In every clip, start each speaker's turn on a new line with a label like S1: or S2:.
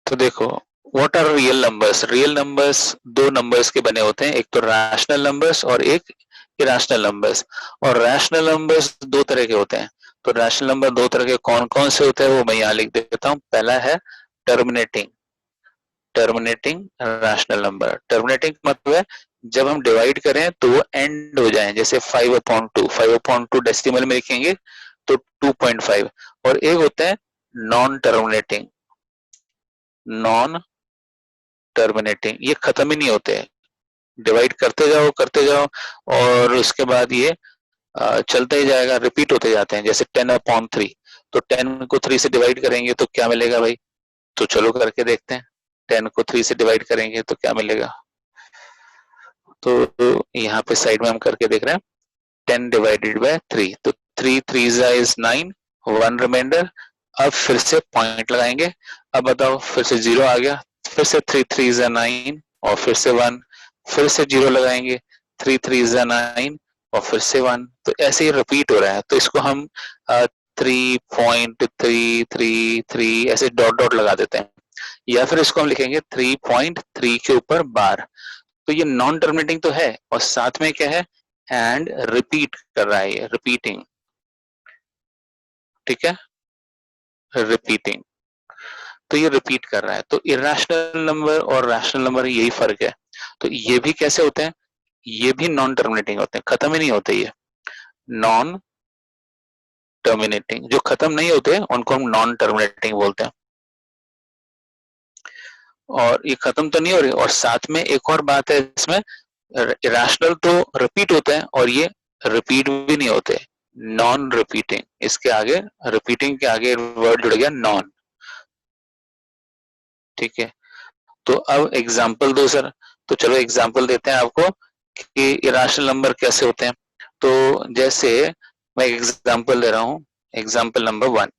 S1: तो देखो, what are real numbers? Real numbers दो नंबर्स के बने होते हैं, एक तो रैशनल नंबर्स और एक इरेशनल नंबर्स। और रैशनल नंबर्स दो तरह के होते हैं। तो रैशनल नंबर दो तरह के कौन कौन से होते हैं वो मैं यहाँ लिख देता हूँ। पहला है terminating, terminating rational number. Terminating मतलब है जब हम डिवाइड करें तो वो एंड हो जाए, जैसे 5/2, 5/2 डेसिमल में लिखेंगे तो 2.5। और एक होता है नॉन टर्मिनेटिंग, नॉन टर्मिनेटिंग, ये खत्म ही नहीं होते, डिवाइड करते जाओ और उसके बाद ये चलता ही जाएगा, रिपीट होते जाते हैं। जैसे 10/3, तो 10 को 3 से डिवाइड करेंगे तो क्या मिलेगा भाई? तो चलो करके देखते हैं, 10 को 3 से डिवाइड करेंगे तो क्या मिलेगा। तो यहाँ पे साइड में हम करके देख रहे हैं, 10/3, तो 3 3 इज 9, 1 रिमाइंडर। अब फिर से पॉइंट लगाएंगे। अब बताओ, फिर से 0 आ गया, फिर से 3 3 इज 9 और फिर से 1, फिर से 0 लगाएंगे, 3 3 इज 9 और फिर से 1। तो ऐसे ही रिपीट हो रहा है। तो इसको हम 3.333 ऐसे डॉट डॉट लगा देते हैं, या फिर इसको हम लिखेंगे 3.3 के ऊपर बार। तो ये नॉन टर्मिनेटिंग तो है, और साथ में क्या है, एंड रिपीट कर रहा है, ये रिपीटिंग, ठीक है, रिपीटिंग। तो ये रिपीट कर रहा है। तो इरेशनल नंबर और रैशनल नंबर यही फर्क है। तो ये भी कैसे होते हैं, ये भी नॉन टर्मिनेटिंग होते हैं, खत्म ही नहीं होते ये, नॉन टर्मिनेटिंग। जो खत्म नहीं होते उनको हम नॉन टर्मिनेटिंग बोलते हैं। और ये खत्म तो नहीं हो रही, और साथ में एक और बात है इसमें, इरेशनल तो रिपीट होते हैं और ये रिपीट भी नहीं होते, नॉन रिपीटिंग। इसके आगे, रिपीटिंग के आगे वर्ड जुड़ गया नॉन, ठीक है। तो अब एग्जाम्पल दो सर। तो चलो एग्जाम्पल देते हैं आपको कि इरेशनल नंबर कैसे होते हैं। तो जैसे मैं एग्जाम्पल दे रहा हूँ, एग्जाम्पल नंबर 1।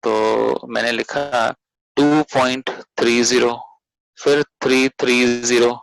S1: तो मैंने लिखा 2.30, फिर 330,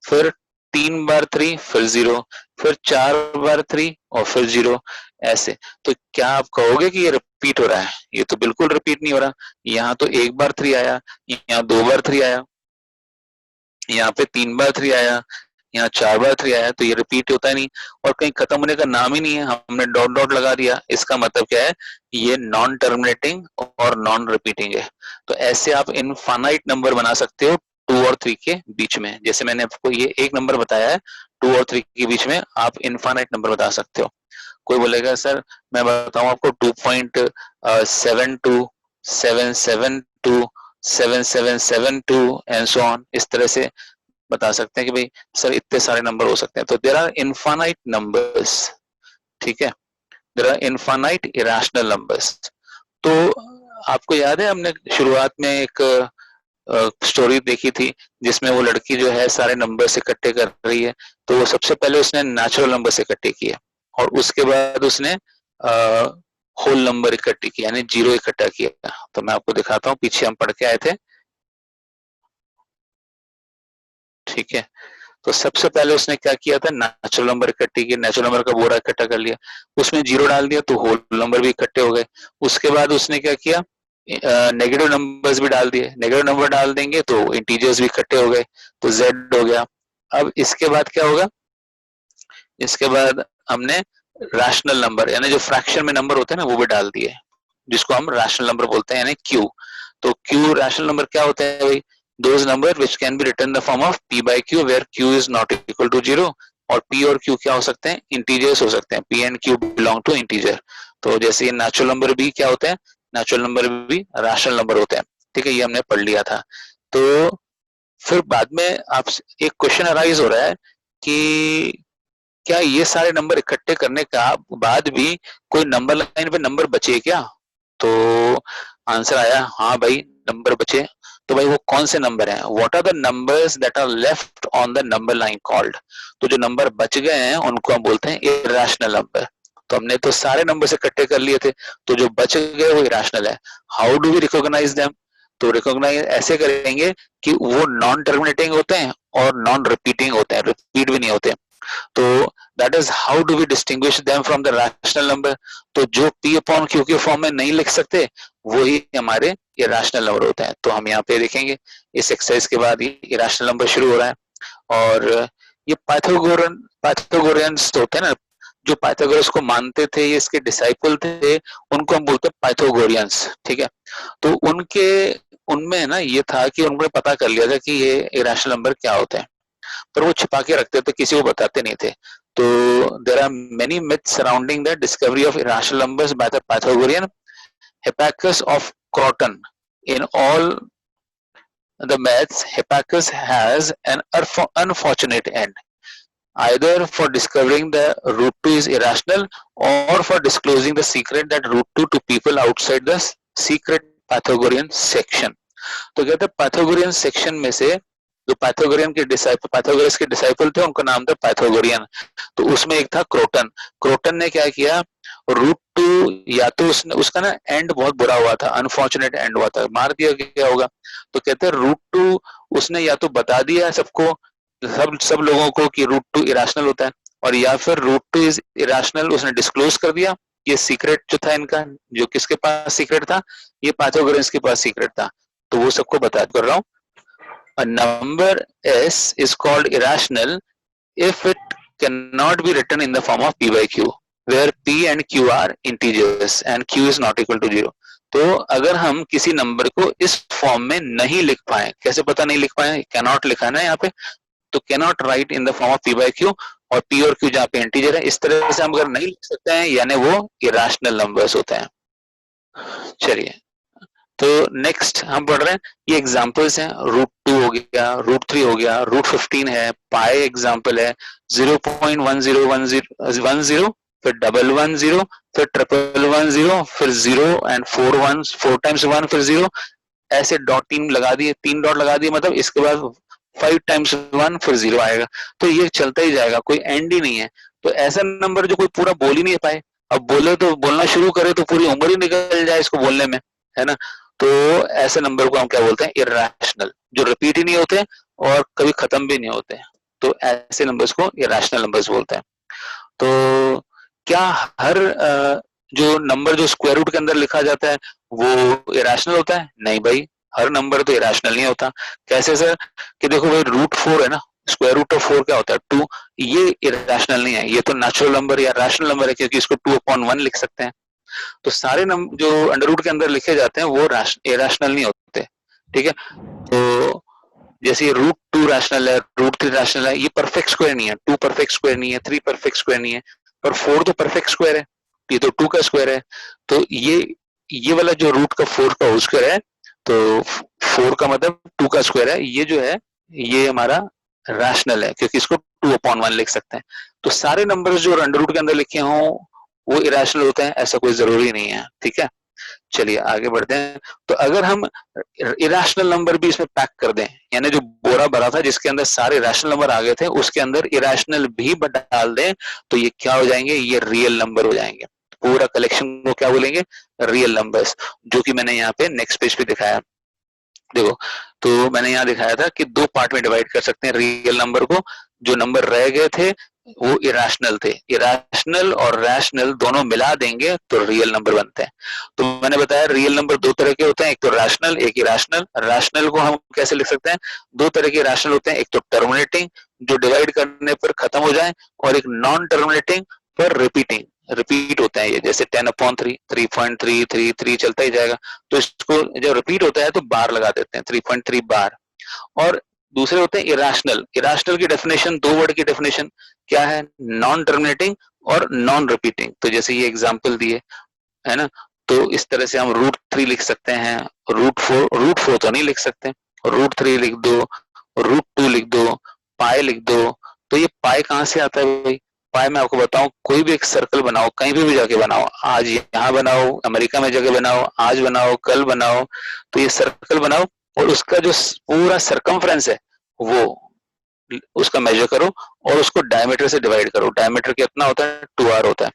S1: फिर 3 बार 3, फिर 0, फिर 4 बार 3 और फिर 0, ऐसे। तो क्या आप कहोगे कि ये रिपीट हो रहा है? ये तो बिल्कुल रिपीट नहीं हो रहा। यहाँ तो 1 बार 3 आया, यहाँ 2 बार 3 आया, यहाँ पे 3 बार 3 आया, यहाँ 4 बार 3 आया, तो ये रिपीट होता है नहीं। और कहीं खत्म होने का नाम ही नहीं है, हमने डॉट डॉट लगा दिया। इसका मतलब क्या है, ये नॉन टर्मिनेटिंग और नॉन रिपीटिंग है। तो ऐसे आप इनफाइनाइट नंबर बना सकते हो 2 और 3 के बीच में। जैसे मैंने आपको ये एक नंबर बताया है, 2 और 3 के बीच में आप इनफाइनाइट नंबर बता सकते हो। कोई बोलेगा सर मैं बताऊं आपको 2.72, 772, 7772 एंड सो ऑन, इस तरह से बता सकते हैं कि भाई सर इतने सारे नंबर हो सकते हैं। तो देयर आर इनफाइनाइट नंबर्स, ठीक है, there are infinite irrational numbers. तो आपको याद है हमने शुरुआत में एक स्टोरी देखी थी जिसमें वो लड़की जो है सारे नंबर से इकट्ठे कर रही है। तो वो सबसे पहले उसने नेचुरल नंबर से इकट्ठे किए और उसके बाद उसने होल नंबर इकट्ठे किया, यानी 0 इकट्ठा किया। तो मैं आपको दिखाता हूँ, पीछे हम पढ़ के आए थे, ठीक है। तो सबसे पहले उसने क्या किया था, नेचुरल नंबर इकट्ठे किए, नेचुरल नंबर का बोरा इकट्ठा कर लिया, उसमें 0 डाल दिया तो होल नंबर भी इकट्ठे हो गए। उसके बाद उसने क्या किया, नेगेटिव नंबर्स भी डाल दिए, नेगेटिव नंबर डाल देंगे तो इंटीजर्स भी इकट्ठे हो गए, तो Z हो गया। अब इसके बाद क्या होगा, इसके बाद हमने रैशनल नंबर यानी जो फ्रैक्शन में नंबर होते हैं ना वो भी डाल दिए, जिसको हम रैशनल नंबर बोलते हैं, यानी Q। तो Q रैशनल नंबर क्या होते हैं भाई, those number which can be written the form of P/Q where Q is not equal to 0। और P और Q क्या हो सकते हैं, इंटीजर्स हो सकते हैं, P and Q belong to integer. तो जैसे नेचुरल नंबर भी क्या होते हैं, नेचुरल नंबर भी रैशनल नंबर होते हैं, ठीक है, ये हमने पढ़ लिया था। तो फिर बाद में आप एक क्वेश्चन अराइज हो रहा है कि क्या ये सारे नंबर इकट्ठे करने का बाद भी कोई नंबर लाइन पे नंबर बचे क्या? तो आंसर आया हाँ भाई नंबर बचे। तो भाई वो कौन से नंबर हैं, what are the numbers that are left on the number line called. तो जो नंबर बच गए हैं उनको हम बोलते हैं इरेशनल नंबर। तो हमने तो सारे नंबर से इकट्ठे कर लिए थे, तो जो बच गए वो इरेशनल है। How do we recognise them? तो रिकॉग्नाइज ऐसे करेंगे कि वो नॉन टर्मिनेटिंग होते हैं और नॉन रिपीटिंग होते हैं, रिपीट भी नहीं होते। तो that is how do we distinguish them from the rational number. तो जो P/Q के फॉर्म में नहीं लिख सकते वही हमारे इरेशनल नंबर होता है। तो हम यहाँ पे देखेंगे इस एक्सरसाइज के बाद ये इरेशनल नंबर शुरू हो रहा है। और ये पाइथागोरियंस होते हैं ना, जो पाइथागोरस को मानते थे, ये इसके डिसाइपल थे, उनको हम बोलते हैं पाइथागोरियंस। ठीक है, तो उनके उनमें ना ये था कि उन्होंने पता कर लिया था कि ये इरेशनल नंबर क्या होते हैं, पर वो छिपा के रखते थे, किसी को बताते नहीं थे। तो there are many myths surrounding the discovery of irrational numbers by the Pythagorean Hipparchus of Croton. In all the myths, Hipparchus has an unfortunate end, either for discovering the root 2 is irrational or for disclosing the secret that root 2 to people outside the secret Pythagorean section. तो कहते हैं Pythagorean section में से जो Pythagoras के disciple थे, उनका नाम था पाइथागोरियन। तो उसमें एक था क्रोटन। क्रोटन ने क्या किया, रूट टू, या तो उसने उसका ना एंड बहुत बुरा हुआ था, अनफॉर्चुनेट एंड हुआ था, मार दिया गया होगा। तो कहते हैं रूट टू उसने या तो बता दिया सबको, सब लोगों को कि रूट टू इरेशनल होता है, और या फिर रूट टू इज इरेशनल उसने डिस्क्लोज कर दिया। ये सीक्रेट जो था इनका, जो किसके पास सीक्रेट था, ये पाइथागोरस के पास सीक्रेट था, तो वो सबको बता कर रहा हूँ। A number S is called irrational if it cannot be written in the form of p by q, where p and q are integers and q is not equal to 0. तो अगर हम किसी नंबर को इस form में नहीं लिख पाए, कैसे पता नहीं लिख पाए, कैनॉट लिखा है ना यहाँ पे, तो cannot right in the form of p by q, और p और q जहाँ पे इंटीजर है, इस तरह से हम अगर नहीं लिख सकते हैं, यानी वो इरेशनल नंबर्स होते हैं। चलिए, तो नेक्स्ट हम पढ़ रहे हैं, ये एग्जांपल्स हैं, रूट 2 हो गया, रूट 3 हो गया, रूट 15 है, पाई एग्जांपल है, 0.1010, फिर 110, फिर 1110, फिर 0 एंड 4 1, 4 टाइम्स 1 फिर 0, ऐसे डॉट 3 लगा दिए, 3 डॉट लगा दिए, मतलब इसके बाद 5 टाइम्स 1 फिर 0 आएगा। तो ये चलता ही जाएगा, कोई एंड ही नहीं है। तो ऐसा नंबर जो कोई पूरा बोल ही नहीं पाए, अब बोले तो बोलना शुरू करे तो पूरी उम्र ही निकल जाए इसको बोलने में, है ना। तो ऐसे नंबर को हम क्या बोलते हैं, इरेशनल, जो रिपीट ही नहीं होते और कभी खत्म भी नहीं होते, तो ऐसे नंबर्स को इरेशनल नंबर्स बोलते हैं। तो क्या हर जो नंबर जो स्क्वायर रूट के अंदर लिखा जाता है वो इरेशनल होता है? नहीं भाई, हर नंबर तो इरेशनल नहीं होता। कैसे सर? कि देखो भाई, रूट 4 है ना, स्क्वायर रूट ऑफ 4 क्या होता है, 2, ये इरेशनल नहीं है, ये तो नेचुरल नंबर या रैशनल नंबर है, क्योंकि इसको 2/1 लिख सकते हैं। तो सारे नंबर जो अंडर रूट के अंदर लिखे जाते हैं वो इरेशनल नहीं होते, ठीक है। तो जैसे रूट 2 रैशनल है, रूट 3 रैशनल है, ये परफेक्ट स्क्वायर नहीं है, 2 परफेक्ट स्क्वायर नहीं है, 3 परफेक्ट स्क्वायर नहीं है, पर 4 तो परफेक्ट स्क्वायर है, ये तो 2 का स्क्वायर है। तो ये वाला जो रूट का 4 का होल स्क्वायर है, तो 4 का मतलब 2 का स्क्वायर है, ये जो है ये हमारा रैशनल है, क्योंकि इसको 2/1 लिख सकते हैं। तो सारे नंबर्स जो अंडर रूट के अंदर लिखे हों वो इरेशनल होते हैं, ऐसा कोई जरूरी नहीं है, ठीक है। चलिए आगे बढ़ते हैं। तो अगर हम इरेशनल नंबर भी इसमें पैक कर दें, यानी जो बोरा भरा था जिसके अंदर सारे रैशनल नंबर आ गए थे, उसके अंदर इरेशनल भी डाल दें, तो ये क्या हो जाएंगे, ये रियल नंबर हो जाएंगे। पूरा कलेक्शन को क्या बोलेंगे, रियल नंबर्स, जो कि मैंने यहाँ पे नेक्स्ट पेज पे दिखाया। देखो, तो मैंने यहाँ दिखाया था कि 2 पार्ट में डिवाइड कर सकते हैं रियल नंबर को। जो नंबर रह गए थे वो इरेशनल थे, इरेशनल और रैशनल दोनों मिला देंगे तो रियल नंबर बनते हैं। तो मैंने बताया रियल नंबर 2 तरह के होते हैं, एक तो रैशनल, एक इरेशनल। रैशनल को हम कैसे लिख सकते हैं, 2 तरह के रैशनल होते हैं, एक तो टर्मिनेटिंग जो डिवाइड करने पर खत्म हो जाए, और एक नॉन टर्मिनेटिंग पर रिपीट होते हैं, ये जैसे 10/3, 3.333 चलता ही जाएगा। तो इसको जब रिपीट होता है तो बार लगा देते हैं, 3.3 बार। और दूसरे होते हैं इरेशनल। इरेशनल की डेफिनेशन, 2 वर्ड की डेफिनेशन क्या है, नॉन टर्मिनेटिंग और नॉन रिपीटिंग। तो जैसे ये एग्जांपल दिए है ना, तो इस तरह से हम रूट 3 लिख सकते हैं, रूट 4 तो नहीं लिख सकते, रूट 3 लिख दो, रूट 2 लिख दो, पाई लिख दो। तो ये पाई कहाँ से आता है भाई, पाई मैं आपको बताऊं, कोई भी एक सर्कल बनाओ, कहीं भी जाके बनाओ, आज यहाँ बनाओ, अमेरिका में जगह बनाओ, आज बनाओ, कल बनाओ, तो ये सर्कल बनाओ और उसका जो पूरा सरकमफ्रेंस है वो उसका मेजर करो और उसको डायमीटर से डिवाइड करो। डायमीटर कितना होता है, 2r होता है।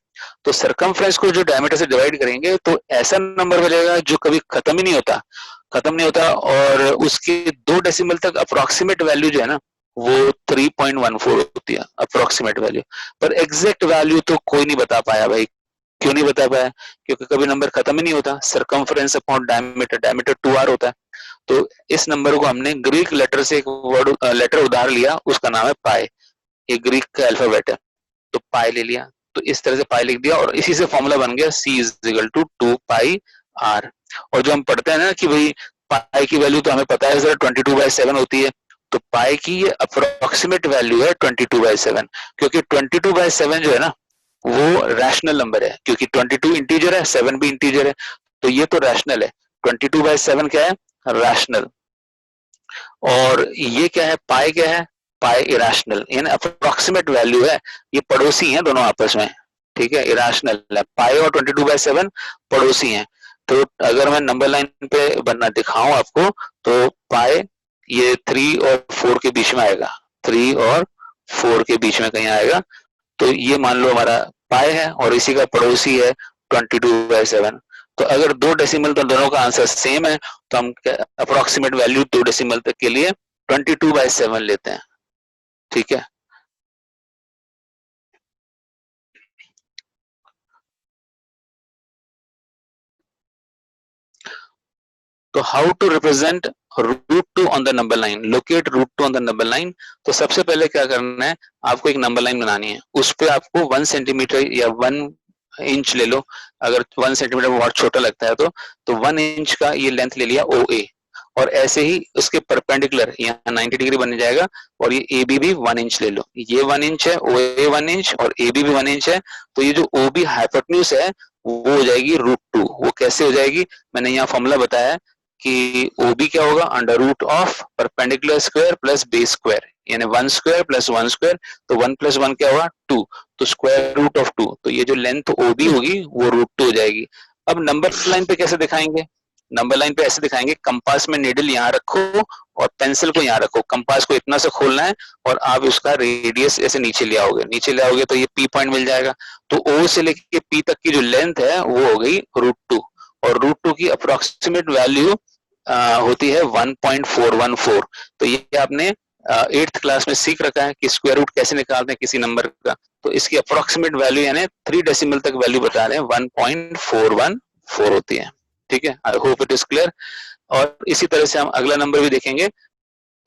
S1: तो सरकमफ्रेंस को जो डायमीटर से डिवाइड करेंगे तो ऐसा नंबर मिलेगा जो कभी खत्म ही नहीं होता, और उसकी 2 डेसिमल तक अप्रोक्सीमेट वैल्यू जो है ना वो 3.14 होती है, अप्रोक्सीमेट वैल्यू। पर एग्जैक्ट वैल्यू तो कोई नहीं बता पाया भाई, क्यों नहीं बता पाया? क्योंकि कभी नंबर खत्म ही नहीं होता, circumference upon diameter, diameter 2r होता है। तो इस नंबर को हमने ग्रीक लेटर से एक वर्ड लेटर उधार लिया, उसका नाम है पाई, ये ग्रीक का अल्फाबेट है, तो पाई ले लिया, तो इस तरह से पाई लिख दिया और इसी से फॉर्मूला बन गया c is equal to 2 pi r। और जो हम पढ़ते हैं ना कि भाई पाई की वैल्यू तो हमें पता है सर 22/7 होती है, तो पाई की ये अप्रोक्सीमेट वैल्यू है 22/7, क्योंकि 22/7 जो है ना वो रैशनल नंबर है, क्योंकि 22 इंटीजर है, 7 भी इंटीजर है, तो ये तो रैशनल है। 22/7 क्या है? रैशनल। और ये क्या है? पाई क्या है? पाई इरेशनल, यानी अप्रोक्सीमेट वैल्यू है, ये पड़ोसी हैं दोनों आपस में, ठीक है, इरेशनल है। पाई और 22/7 पड़ोसी हैं। तो अगर मैं नंबर लाइन पे बनना दिखाऊं आपको, तो पाई ये 3 और 4 के बीच में आएगा, 3 और 4 के बीच में कहीं आएगा, तो ये मान लो हमारा पाई है और इसी का पड़ोसी है 22/7। तो अगर दो डेसिमल तो दोनों का आंसर सेम है, तो हम अप्रोक्सीमेट वैल्यू दो डेसिमल तक के लिए 22/7 लेते हैं, ठीक है। तो how to represent root two on the number line, locate root two on the number line. तो सबसे पहले क्या करना है, आपको एक नंबर लाइन बनानी है, उस पर आपको 1 सेंटीमीटर या 1 इंच ले लो, अगर 1 सेंटीमीटर बहुत छोटा लगता है तो 1 इंच का ये लेंथ ले लिया ओ ए, और ऐसे ही उसके परपेंडिकुलर यहाँ 90 डिग्री बन जाएगा, और ये ए बी भी 1 इंच ले लो, ये 1 इंच है, ओ ए 1 इंच और ए बी भी 1 इंच है, तो ये जो ओ बी हाइपोटेन्यूज है वो हो जाएगी √2। वो कैसे हो जाएगी? मैंने यहाँ फॉर्मूला बताया कि ओ बी क्या होगा, under root of perpendicular square plus base square, यानी 1 स्क्वायर प्लस 1 स्क्वायर, तो 1 प्लस 1 क्या होगा 2, तो स्क्वायर रूट ऑफ 2, तो ये जो लेंथ ओ बी होगी वो √2 हो जाएगी। अब नंबर लाइन पे कैसे दिखाएंगे? नंबर लाइन पे ऐसे दिखाएंगे, कंपास में नीडल यहाँ रखो और पेंसिल को यहाँ रखो, कंपास को इतना से खोलना है और आप उसका रेडियस ऐसे नीचे ले आओगे, नीचे ले आओगे तो ये पी पॉइंट मिल जाएगा, तो ओ से लेके पी तक की जो लेंथ है वो हो गई √2, और √2 की अप्रोक्सीमेट वैल्यू होती है 1.414। तो ये आपने 8th क्लास में सीख रखा है कि स्क्वायर रूट कैसे निकालते हैं किसी नंबर का, तो इसकी अप्रोक्सीमेट वैल्यू यानी 3 डेसिमल तक वैल्यू बता रहे हैं 1.414 होती है, ठीक है। I hope it is clear. और इसी तरह से हम अगला नंबर भी देखेंगे,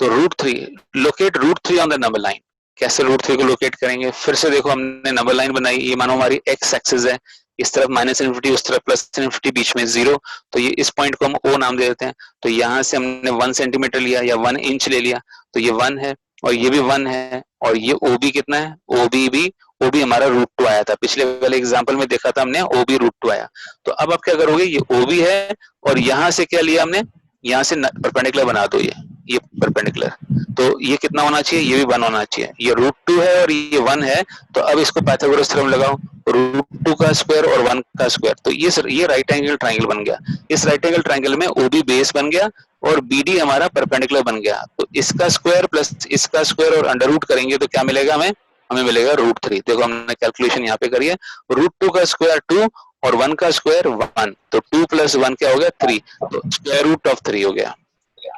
S1: तो √3, locate √3 on the number line. कैसे √3 को लोकेट करेंगे? फिर से देखो, हमने नंबर लाइन बनाई, ये मानो हमारी एक्स एक्सिस है, इस तरफ -∞, उस तरफ +∞, बीच में 0, तो ये इस पॉइंट को हम ओ नाम दे देते हैं। तो यहाँ से हमने 1 सेंटीमीटर लिया या 1 इंच ले लिया, तो ये 1 है और ये भी 1 है, और ये ओ बी कितना है? ओ बी हमारा √2 आया था, पिछले वाले एग्जाम्पल में देखा था हमने, ओ बी √2 आया। तो अब आप क्या करोगे, ये ओ बी है और यहाँ से क्या लिया हमने, यहाँ से परपेंडिकुलर बना दो, ये परपेंडिकुलर, तो ये कितना होना चाहिए? ये भी 1 होना चाहिए। ये √2 है और ये 1 है, तो अब इसको पाइथागोरस थ्योरम लगाओ, √2 का स्क्वायर और 1 का स्क्वायर, तो ये राइट एंगल ट्राइंगल बन गया। इस राइट एंगल ट्राइंगल में ओ बी बेस बन गया और बी डी हमारा परपेंडिकुलर बन गया, तो इसका स्क्वायर प्लस इसका स्क्वायर और अंडर रूट करेंगे तो क्या मिलेगा हमें? हमें मिलेगा √3। देखो हमने कैलकुलेशन यहाँ पे करी है, √2 का स्क्वायर 2 और 1 का स्क्वायर 1, तो 2 + 1 क्या हो गया 3, तो स्क्वायर रूट ऑफ 3 हो गया,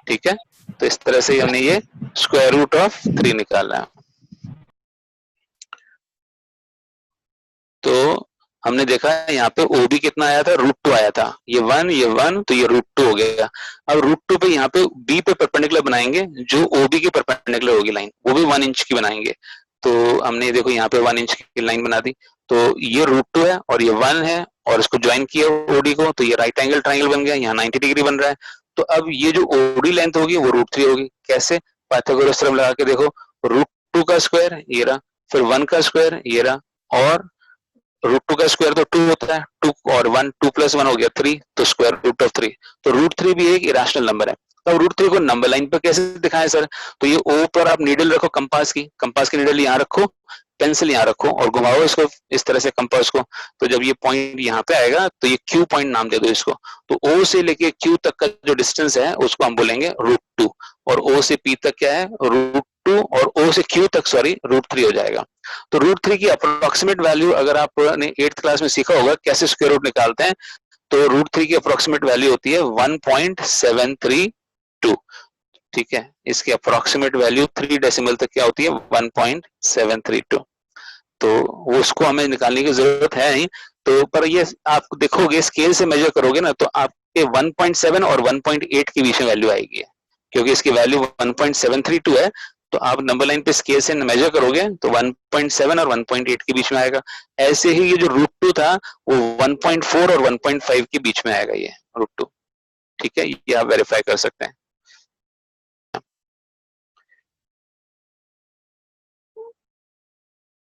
S1: ठीक है। तो इस तरह से हमने ये स्क्वायर रूट ऑफ 3 निकाला है। तो हमने देखा है यहाँ पे ओ बी कितना आया था, √2 आया था, ये 1 तो ये √2 हो गया। अब √2 पे यहाँ पे बी पे परपेंडिकुलर बनाएंगे, जो ओ बी के परपेंडिकुलर होगी लाइन, वो भी 1 इंच की बनाएंगे। तो हमने देखो यहाँ पे 1 इंच की लाइन बना दी, तो ये √2 है और ये 1 है और इसको ज्वाइन किया ओडी को, तो ये राइट एंगल ट्राइंगल बन गया, यहाँ 90 डिग्री बन रहा है। तो अब ये जो ओडी लेंथ होगी वो √3 होगी। कैसे? पाइथागोरस थ्योरम लगा के देखो, √2 का स्क्वायर ये रहा, फिर 1 का स्क्वायर ये रहा, और √2 का स्क्वायर तो 2 होता है, 2 और 1, 2 + 1 हो गया 3, तो स्क्वायर रूट ऑफ 3, तो √3 भी एक इरेशनल नंबर है। अब √3 को नंबर लाइन पर कैसे दिखाएं सर? तो ये ओ पर आप नीडल रखो, कंपास की नीडल यहाँ रखो, पेंसिल यहाँ रखो और घुमाओ इसको इस तरह से कंपास को, तो जब ये पॉइंट यहाँ पे आएगा तो ये क्यू पॉइंट नाम दे दो इसको। तो ओ से लेके क्यू तक का जो डिस्टेंस है उसको हम बोलेंगे √2, और ओ से पी तक क्या है √2, और ओ से क्यू तक सॉरी √3 हो जाएगा। तो √3 की अप्रोक्सीमेट वैल्यू अगर आपने 8th क्लास में सीखा होगा कैसे स्क्वायर रूट निकालते हैं, तो √3 की अप्रोक्सीमेट वैल्यू होती है 1.732, ठीक है। इसकी अप्रोक्सीमेट वैल्यू 3 डेसिमल तक क्या होती है 1.732, तो वो उसको हमें निकालने की जरूरत है नहीं, तो पर ये आप देखोगे स्केल से मेजर करोगे ना तो आपके 1.7 और 1.8 के बीच में वैल्यू आएगी, क्योंकि इसकी वैल्यू 1.732 है। तो आप नंबर लाइन पे स्केल से मेजर करोगे तो 1.7 और 1.8 के बीच में आएगा। ऐसे ही ये जो √2 था वो 1.4 और 1.5 के बीच में आएगा, ये √2। ठीक है, ये आप वेरीफाई कर सकते हैं।